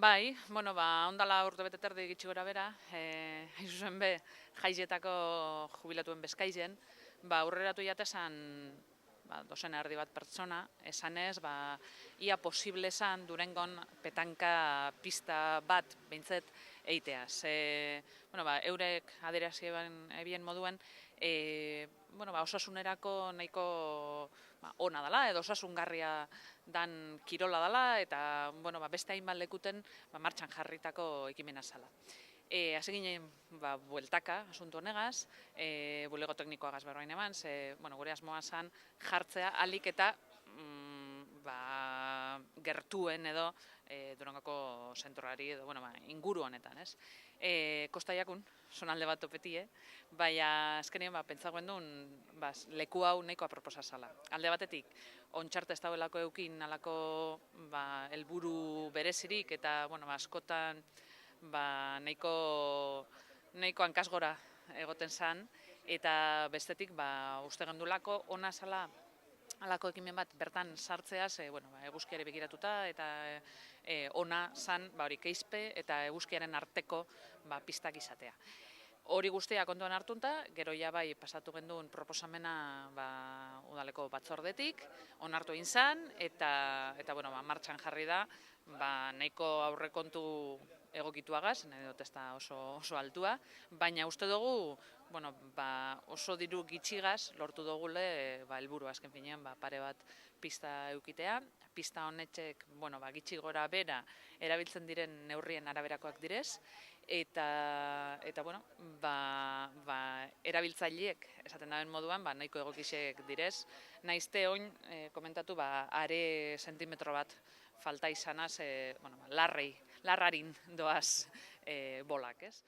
Bai, ondala urtebete terdi gitxi gora bera, hain zuzen be, jaizetako jubilatuen bezkaizen, aurreratu jatesan dozen erdi bat pertsona, esanez, ia posible esan Durengon petanka pista bat behintzet eitea. Eurek adierazien ebien moduen, osasunerako nahiko ona dela, edo osasungarria dan kirola dela, eta beste hainbat lekuten martxan jarritako ekimena zala. Hasi ginen bueltaka asuntu honegaz, bulego teknikoagaz berroain eman, gure asmoa zan jartzea alik eta gertuen edo Durangoko zentrorari edo inguru honetan, ez? Kosta jakun, sonalde bat topetie, baina azkenien pentsagoen duen leku hau nahiko aproposa zala. Alde batetik, ontxarte ez dauelako eukin alako helburu berezirik eta askotan nahiko hankasgora egoten zan, eta bestetik uste gendulako ona zala alako ekimen bat bertan sartzeaz, eguzkiari begiratuta eta ona zan hori keizpe eta eguzkiaren arteko pistak izatea. Hori guztia kontuan hartunta, gero ja bai pasatu genduen proposamena udaleko batzordetik, onartu egin zan, eta martxan jarri da, nahiko aurrekontu egokituagaz, nahi dut ez da oso altua, baina uste dugu oso diru gitxigaz lortu dugule helburu azken finean pare bat pista eukitea. Pista honetxek gitxi gora bera erabiltzen diren neurrien araberakoak direz, eta erabiltzaileek esaten daben moduan nahiko egokixek direz, naizte oin komentatu are sentimetro bat falta izanaz larrarin doaz bolak, ez?